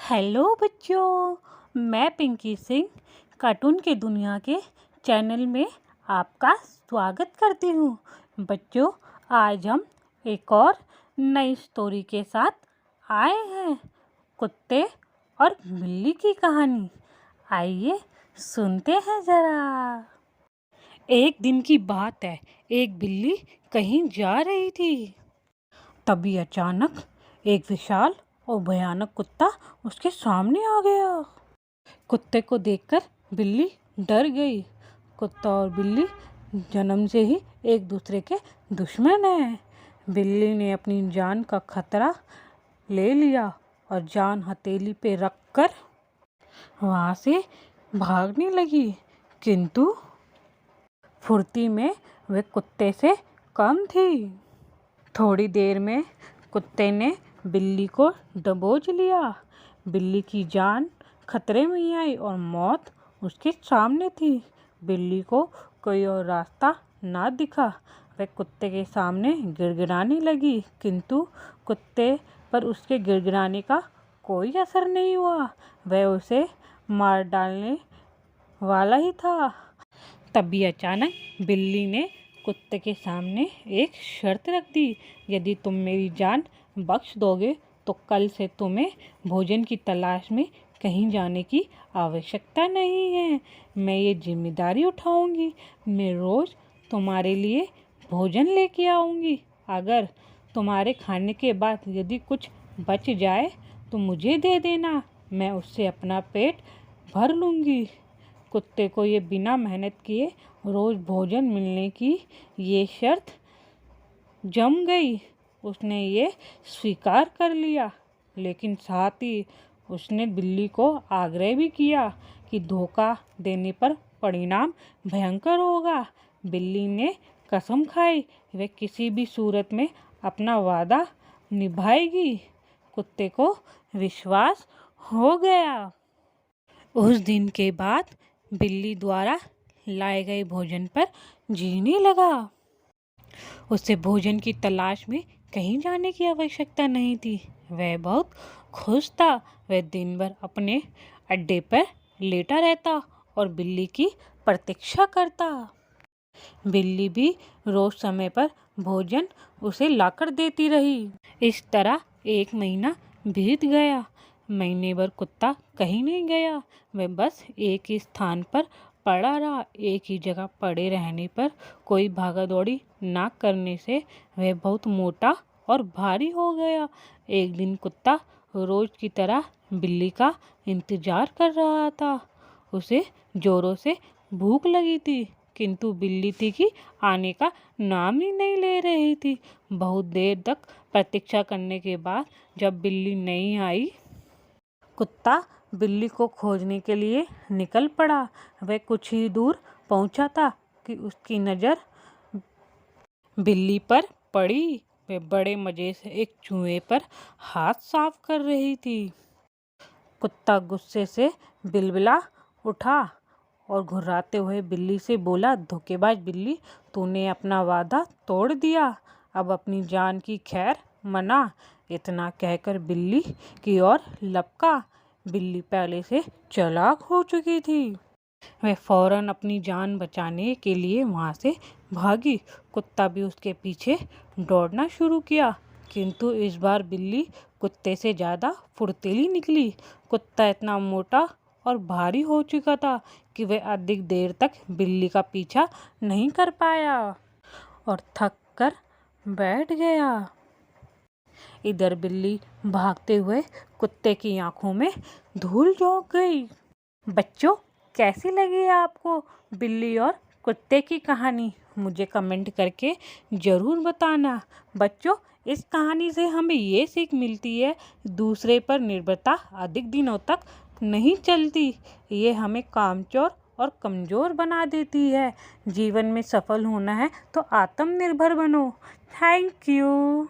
Hello बच्चों, मैं Pinky Singh cartoon के दुनिया के चैनल में आपका स्वागत करती हूँ। बच्चों, आज हम एक और नई स्टोरी के साथ आए हैं, कुत्ते और बिल्ली की कहानी। आइए सुनते हैं ज़रा। एक दिन की बात है, एक बिल्ली कहीं जा रही थी। तभी अचानक एक विशाल और भयानक कुत्ता उसके सामने आ गया। कुत्ते को देखकर बिल्ली डर गई। कुत्ता और बिल्ली जन्म से ही एक दूसरे के दुश्मन हैं। बिल्ली ने अपनी जान का खतरा ले लिया और जान हथेली पे रखकर वहाँ से भागने लगी, किंतु फुर्ती में वे कुत्ते से कम थी। थोड़ी देर में कुत्ते ने बिल्ली को दबोच लिया। बिल्ली की जान खतरे में आई और मौत उसके सामने थी। बिल्ली को कोई और रास्ता ना दिखा। वह कुत्ते के सामने गिड़गिड़ाने लगी, किंतु कुत्ते पर उसके गिड़गिड़ाने का कोई असर नहीं हुआ। वह उसे मार डालने वाला ही था। तभी अचानक बिल्ली ने कुत्ते के सामने एक शर्त रख दी। यदि तुम मेरी जान बख्श दोगे तो कल से तुम्हें भोजन की तलाश में कहीं जाने की आवश्यकता नहीं है। मैं ये जिम्मेदारी उठाऊंगी। मैं रोज़ तुम्हारे लिए भोजन लेके आऊंगी। अगर तुम्हारे खाने के बाद यदि कुछ बच जाए तो मुझे दे देना, मैं उससे अपना पेट भर लूँगी। कुत्ते को ये बिना मेहनत किए रोज़ भोजन मिलने की ये शर्त जम गई। उसने ये स्वीकार कर लिया, लेकिन साथ ही उसने बिल्ली को आग्रह भी किया कि धोखा देने पर परिणाम भयंकर होगा। बिल्ली ने कसम खाई वह किसी भी सूरत में अपना वादा निभाएगी। कुत्ते को विश्वास हो गया। उस दिन के बाद बिल्ली द्वारा लाए गए भोजन पर जीने लगा। उसे भोजन की तलाश में कहीं जाने की आवश्यकता नहीं थी। वह बहुत खुश था। वह दिन भर अपने अड्डे पर लेटा रहता और बिल्ली की प्रतीक्षा करता। बिल्ली भी रोज समय पर भोजन उसे लाकर देती रही। इस तरह एक महीना बीत गया। महीने भर कुत्ता कहीं नहीं गया। वह बस एक ही स्थान पर पड़ा रहा। एक ही जगह पड़े रहने पर, कोई भागा दौड़ी ना करने से वह बहुत मोटा और भारी हो गया। एक दिन कुत्ता रोज की तरह बिल्ली का इंतजार कर रहा था। उसे जोरों से भूख लगी थी, किंतु बिल्ली थी कि आने का नाम ही नहीं ले रही थी। बहुत देर तक प्रतीक्षा करने के बाद जब बिल्ली नहीं आई, कुत्ता बिल्ली को खोजने के लिए निकल पड़ा। वह कुछ ही दूर पहुंचा था कि उसकी नज़र बिल्ली पर पड़ी। वह बड़े मज़े से एक चूहे पर हाथ साफ कर रही थी। कुत्ता गुस्से से बिलबिला उठा और घुर्राते हुए बिल्ली से बोला, धोखेबाज बिल्ली, तूने अपना वादा तोड़ दिया। अब अपनी जान की खैर मना। इतना कहकर बिल्ली की ओर लपका। बिल्ली पहले से चालाक हो चुकी थी। वह फौरन अपनी जान बचाने के लिए वहाँ से भागी। कुत्ता भी उसके पीछे दौड़ना शुरू किया, किंतु इस बार बिल्ली कुत्ते से ज़्यादा फुर्तीली निकली। कुत्ता इतना मोटा और भारी हो चुका था कि वह अधिक देर तक बिल्ली का पीछा नहीं कर पाया और थक कर बैठ गया। इधर बिल्ली भागते हुए कुत्ते की आंखों में धूल झोंक गई। बच्चों, कैसी लगी आपको बिल्ली और कुत्ते की कहानी? मुझे कमेंट करके ज़रूर बताना। बच्चों, इस कहानी से हमें ये सीख मिलती है, दूसरे पर निर्भरता अधिक दिनों तक नहीं चलती। ये हमें कामचोर और कमज़ोर बना देती है। जीवन में सफल होना है तो आत्मनिर्भर बनो। Thank you.